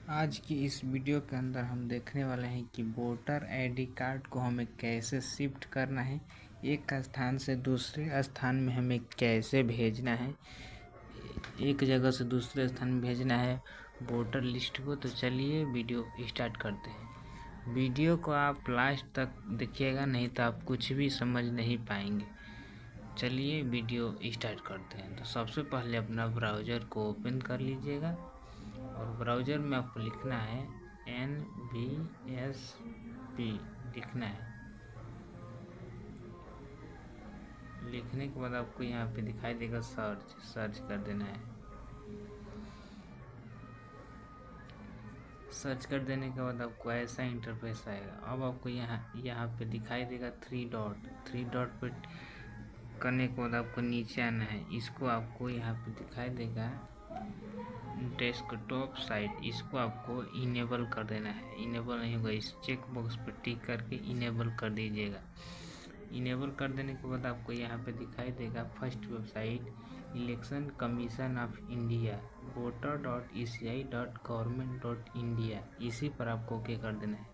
आज की इस वीडियो के अंदर हम देखने वाले हैं कि वोटर आईडी कार्ड को हमें कैसे शिफ्ट करना है, एक स्थान से दूसरे स्थान में हमें कैसे भेजना है, एक जगह से दूसरे स्थान में भेजना है वोटर लिस्ट को। तो चलिए वीडियो स्टार्ट करते हैं। वीडियो को आप लास्ट तक देखिएगा, नहीं तो आप कुछ भी समझ नहीं पाएंगे। चलिए वीडियो स्टार्ट करते हैं। तो सबसे पहले अपना ब्राउज़र को ओपन कर लीजिएगा और ब्राउज़र में आपको लिखना है NVSP लिखना है। लिखने के बाद आपको यहाँ पे दिखाई देगा सर्च कर देना है। सर्च कर देने के बाद आपको ऐसा इंटरफेस आएगा। अब आपको यहाँ पे दिखाई देगा थ्री डॉट पे करने के बाद आपको नीचे आना है। इसको आपको यहाँ पे दिखाई देगा डेस्कटॉप साइट, इसको आपको इनेबल कर देना है। इनेबल नहीं होगा, इस चेक बॉक्स पर टिक करके इनेबल कर दीजिएगा। इनेबल कर देने के बाद आपको यहाँ पे दिखाई देगा first website election commission of India voter.eci.government.india, इसी पर आपको ओके कर देना है।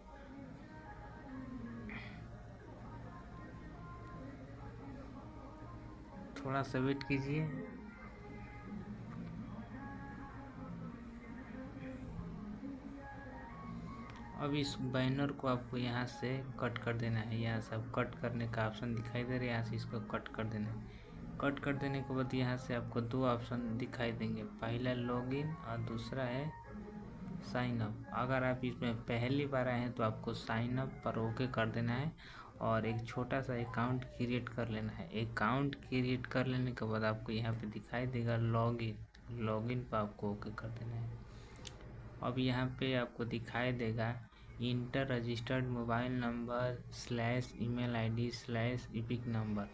थोड़ा सा वेट कीजिए। अब इस बैनर को आपको यहाँ से कट कर देना है। यहाँ से आप कट करने का ऑप्शन दिखाई दे रहा है, यहाँ से इसको कट कर देना है। कट कर देने के बाद यहाँ से आपको दो ऑप्शन दिखाई देंगे, पहला लॉगिन और दूसरा है साइन अप। अगर आप इसमें पहली बार आए हैं तो आपको साइन अप पर ओके कर देना है और एक छोटा सा अकाउंट क्रिएट कर लेना है। अकाउंट क्रिएट कर लेने के बाद आपको यहाँ पे दिखाई देगा लॉगिन पर आपको ओके कर देना है। अब यहाँ पे आपको दिखाई देगा inter registered mobile number / email ID / EPIC number.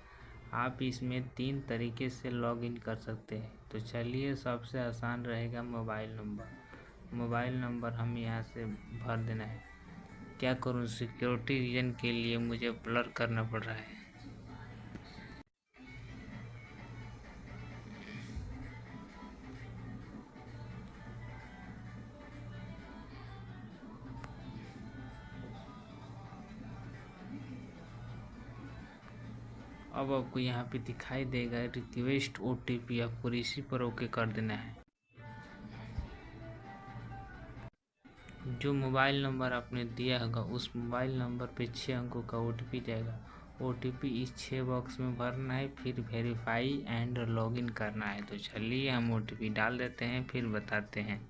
आप इसमें 3 तरीके से लॉगिन कर सकते हैं। तो चलिए, सबसे आसान रहेगा मोबाइल नंबर हम यहाँ से भर देना है। क्या करूँ, सिक्योरिटी रीजन के लिए मुझे ब्लर करना पड़ रहा है। अब आपको यहाँ पे दिखाई देगा रिक्वेस्ट OTP, आपको इसी पर ओके कर देना है। जो मोबाइल नंबर आपने दिया होगा उस मोबाइल नंबर पे 6 अंकों का OTP जाएगा। OTP इस 6 बॉक्स में भरना है, फिर वेरीफाई एंड लॉगिन करना है। तो चलिए हम OTP डाल देते हैं, फिर बताते हैं।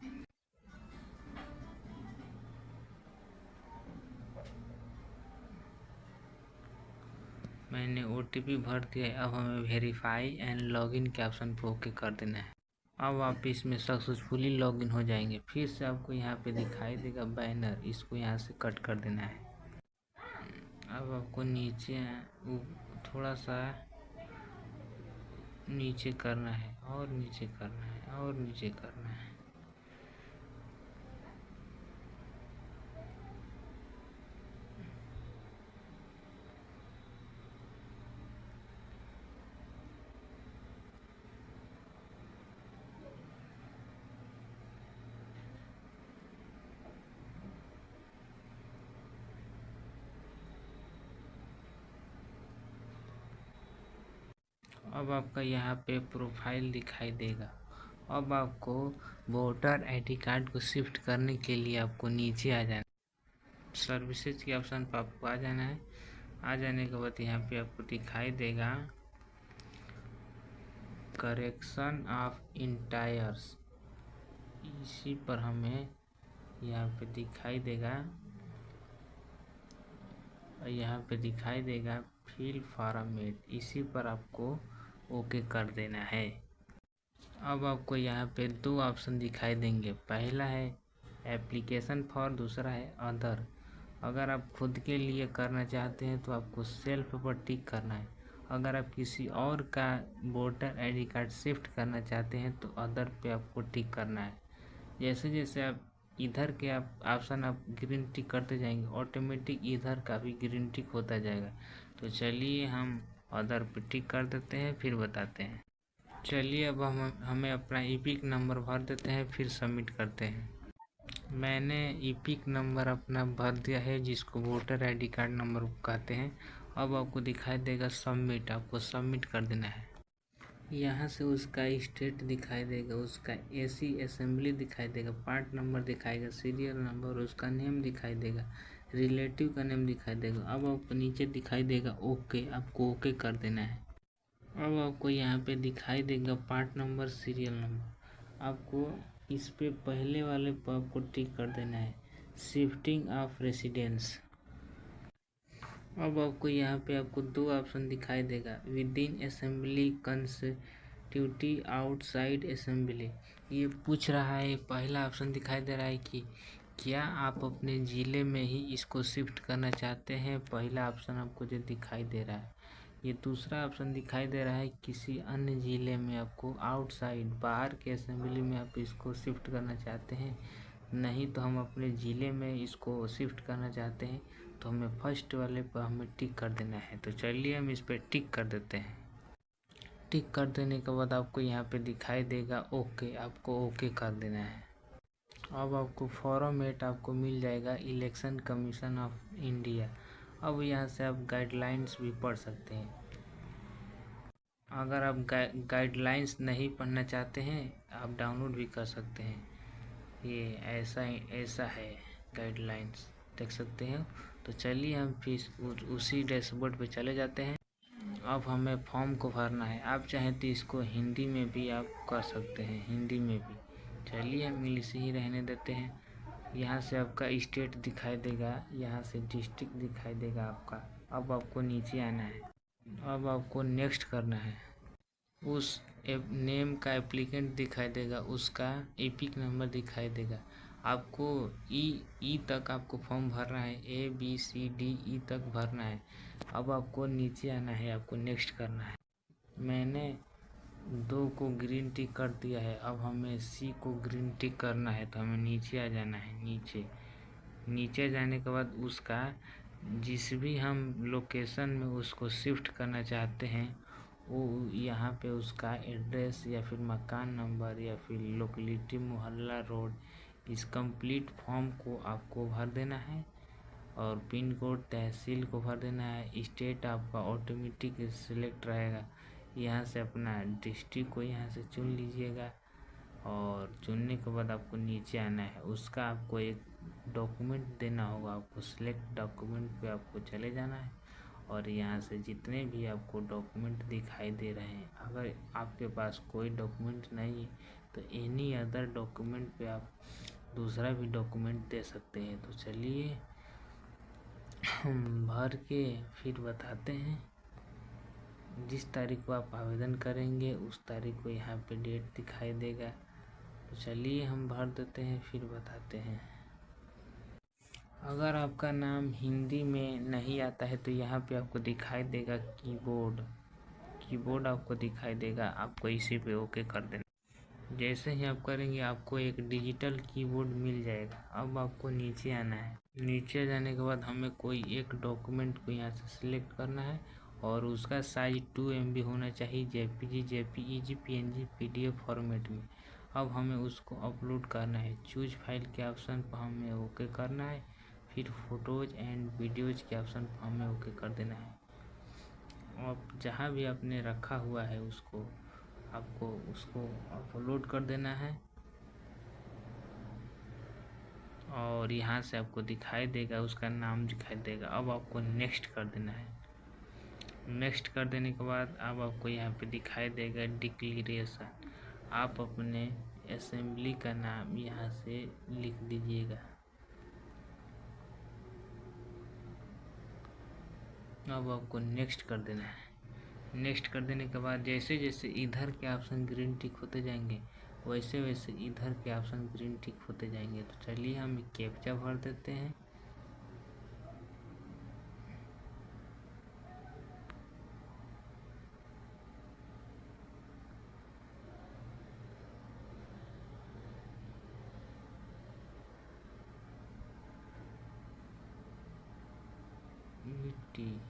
मैंने OTP भर दिया है। अब हमें वेरीफाई एंड लॉगिन के ऑप्शन पर ओके कर देना है। अब आप इसमें सक्सेसफुली लॉगिन हो जाएंगे। फिर से आपको यहाँ पे दिखाई देगा बैनर, इसको यहाँ से कट कर देना है। अब आपको नीचे थोड़ा सा नीचे करना है और नीचे करना है और नीचे करना है। अब आपका यहाँ पे प्रोफाइल दिखाई देगा। अब आपको वोटर आईडी कार्ड को शिफ्ट करने के लिए आपको नीचे आ जाना, सर्विसेज के ऑप्शन पर आपको आ जाना है। आ जाने के बाद यहाँ पे आपको दिखाई देगा करेक्शन ऑफ इंटायर्स, इसी पर हमें यहाँ पे दिखाई देगा और यहाँ पे दिखाई देगा फिल फॉर्मेट, इसी पर आपको ओके कर देना है। अब आपको यहाँ पे 2 ऑप्शन दिखाई देंगे, पहला है एप्लीकेशन फॉर, दूसरा है अदर। अगर आप खुद के लिए करना चाहते हैं तो आपको सेल्फ पर टिक करना है। अगर आप किसी और का वोटर आईडी कार्ड शिफ्ट करना चाहते हैं तो अदर पे आपको टिक करना है। जैसे जैसे आप इधर के ऑप्शन आप ग्रीन टिक करते जाएंगे, ऑटोमेटिक इधर का भी ग्रीन टिक होता जाएगा। तो चलिए हम अदर पे टिक कर देते हैं, फिर बताते हैं। चलिए अब हमें अपना इपिक नंबर भर देते हैं, फिर सबमिट करते हैं। मैंने ईपिक नंबर अपना भर दिया है, जिसको वोटर आईडी कार्ड नंबर कहते हैं। अब आपको दिखाई देगा सबमिट, आपको सबमिट कर देना है। यहाँ से उसका स्टेट दिखाई देगा, उसका एसी असेंबली दिखाई देगा, पार्ट नंबर दिखाएगा, सीरियल नंबर, उसका नेम दिखाई देगा, रिलेटिव का नेम दिखाई देगा। अब आपको नीचे दिखाई देगा ओके, आपको ओके कर देना है। अब आपको यहाँ पे दिखाई देगा पार्ट नंबर, सीरियल नंबर। आपको इस पे पहले वाले पर आपको टिक कर देना है, शिफ्टिंग ऑफ रेसिडेंस। अब आपको यहाँ पे आपको दो ऑप्शन दिखाई देगा, within assembly, constituency, outside assembly. ये पूछ रहा है, पहला ऑप्शन दिखाई दे रहा है कि क्या आप अपने ज़िले में ही इसको शिफ्ट करना चाहते हैं, पहला ऑप्शन आपको जो दिखाई दे रहा है। ये दूसरा ऑप्शन दिखाई दे रहा है किसी अन्य ज़िले में आपको आउटसाइड, बाहर के असेंबली में आप इसको शिफ्ट करना चाहते हैं। नहीं तो हम अपने ज़िले में इसको शिफ्ट करना चाहते हैं, तो हमें फर्स्ट वाले पर हमें टिक कर देना है। तो चलिए हम इस पर टिक कर देते हैं। टिक कर देने के बाद आपको यहाँ पे दिखाई देगा ओके, आपको ओके कर देना है। अब आपको फॉर्मेट आपको मिल जाएगा इलेक्शन कमीशन ऑफ इंडिया। अब यहाँ से आप गाइडलाइंस भी पढ़ सकते हैं। अगर आप गाइडलाइंस नहीं पढ़ना चाहते हैं, आप डाउनलोड भी कर सकते हैं। ये ऐसा है गाइडलाइंस, देख सकते हैं। तो चलिए हम फिर उसी डैशबोर्ड पे चले जाते हैं। अब हमें फॉर्म को भरना है। आप चाहें तो इसको हिंदी में भी आप कर सकते हैं, हिंदी में भी। चलिए हम इंग्लिश ही रहने देते हैं। यहाँ से आपका स्टेट दिखाई देगा, यहाँ से डिस्ट्रिक्ट दिखाई देगा आपका। अब आपको नीचे आना है, अब आपको नेक्स्ट करना है। उस नेम का एप्लीकेंट दिखाई देगा, उसका एपिक नंबर दिखाई देगा। आपको ई तक आपको फॉर्म भरना है, ABCDE तक भरना है। अब आपको नीचे आना है, आपको नेक्स्ट करना है। मैंने 2 को ग्रीन टिक कर दिया है, अब हमें C को ग्रीन टिक करना है। तो हमें नीचे आ जाना है। नीचे जाने के बाद उसका जिस भी हम लोकेशन में उसको शिफ्ट करना चाहते हैं, वो यहाँ पे उसका एड्रेस या फिर मकान नंबर या फिर लोकेलिटी, मोहल्ला, रोड, इस कंप्लीट फॉर्म को आपको भर देना है। और पिन कोड, तहसील को भर देना है। स्टेट आपका ऑटोमेटिक सिलेक्ट रहेगा। यहाँ से अपना डिस्ट्रिक्ट को यहाँ से चुन लीजिएगा, और चुनने के बाद आपको नीचे आना है। उसका आपको एक डॉक्यूमेंट देना होगा, आपको सिलेक्ट डॉक्यूमेंट पे आपको चले जाना है। और यहाँ से जितने भी आपको डॉक्यूमेंट दिखाई दे रहे हैं, अगर आपके पास कोई डॉक्यूमेंट नहीं है तो एनी अदर डॉक्यूमेंट पे आप दूसरा भी डॉक्यूमेंट दे सकते हैं। तो चलिए हम भर के फिर बताते हैं। जिस तारीख को आप आवेदन करेंगे उस तारीख को यहाँ पे डेट दिखाई देगा। तो चलिए हम भर देते हैं, फिर बताते हैं। अगर आपका नाम हिंदी में नहीं आता है तो यहाँ पे आपको दिखाई देगा कीबोर्ड आपको दिखाई देगा, आपको इसी पे ओके कर देना। जैसे ही आप करेंगे आपको एक डिजिटल कीबोर्ड मिल जाएगा। अब आपको नीचे आना है। नीचे जाने के बाद हमें कोई एक डॉक्यूमेंट को यहाँ से सिलेक्ट करना है, और उसका साइज 2 MB होना चाहिए, JPG, PNG, PDF फॉर्मेट में। अब हमें उसको अपलोड करना है। चूज फाइल के ऑप्शन पर हमें ओके करना है, फिर फोटोज़ एंड वीडियोज़ के ऑप्शन पर हमें ओके कर देना है। अब जहाँ भी आपने रखा हुआ है आपको उसको अपलोड कर देना है, और यहाँ से आपको दिखाई देगा, उसका नाम दिखाई देगा। अब आपको नेक्स्ट कर देना है। नेक्स्ट कर देने के बाद अब आपको यहाँ पे दिखाई देगा डिक्लेरेशन। आप अपने असेंबली का नाम यहाँ से लिख दीजिएगा। अब आपको नेक्स्ट कर देना है। नेक्स्ट कर देने के बाद जैसे जैसे इधर के ऑप्शन ग्रीन टिक होते जाएंगे, वैसे वैसे इधर के ऑप्शन ग्रीन टिक होते जाएंगे। तो चलिए हम कैप्चा भर देते हैं। मिट्टी।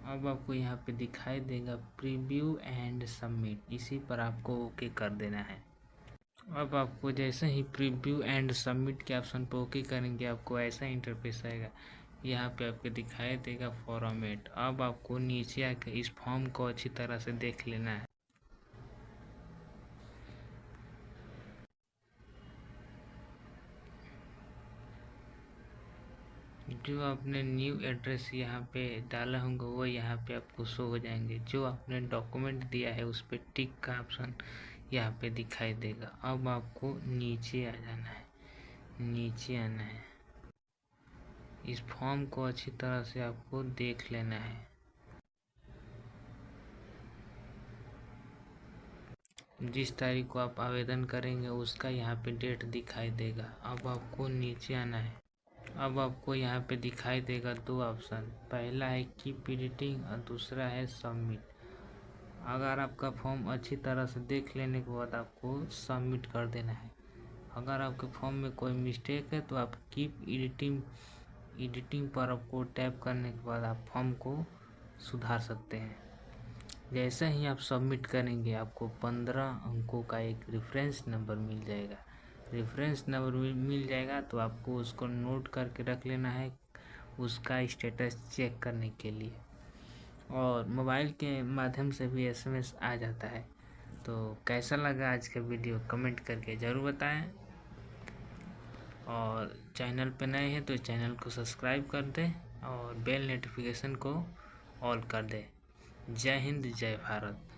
अब आपको यहाँ पे दिखाई देगा प्रीव्यू एंड सबमिट, इसी पर आपको ओके कर देना है। अब आपको जैसे ही प्रीव्यू एंड सबमिट के ऑप्शन पर ओके करेंगे आपको ऐसा इंटरफेस आएगा। यहाँ पे आपको दिखाई देगा फॉर्मेट। अब आपको नीचे आकर इस फॉर्म को अच्छी तरह से देख लेना है। जो आपने न्यू एड्रेस यहाँ पे डाला होगा वो यहाँ पे आपको शो हो जाएंगे। जो आपने डॉक्यूमेंट दिया है उस पर टिक का ऑप्शन यहाँ पे दिखाई देगा। अब आपको नीचे आ जाना है, नीचे आना है। इस फॉर्म को अच्छी तरह से आपको देख लेना है। जिस तारीख को आप आवेदन करेंगे उसका यहाँ पे डेट दिखाई देगा। अब आपको नीचे आना है। अब आपको यहाँ पे दिखाई देगा दो ऑप्शन, पहला है कीप एडिटिंग और दूसरा है सबमिट। अगर आपका फॉर्म अच्छी तरह से देख लेने के बाद आपको सबमिट कर देना है। अगर आपके फॉर्म में कोई मिस्टेक है तो आप कीप एडिटिंग पर आपको टैप करने के बाद आप फॉर्म को सुधार सकते हैं। जैसे ही आप सबमिट करेंगे आपको 15 अंकों का एक रेफरेंस नंबर मिल जाएगा। रेफरेंस नंबर मिल जाएगा तो आपको उसको नोट करके रख लेना है उसका स्टेटस चेक करने के लिए। और मोबाइल के माध्यम से भी SMS आ जाता है। तो कैसा लगा आज का वीडियो कमेंट करके ज़रूर बताएं। और चैनल पे नए हैं तो चैनल को सब्सक्राइब कर दें और बेल नोटिफिकेशन को ऑल कर दें। जय हिंद, जय भारत।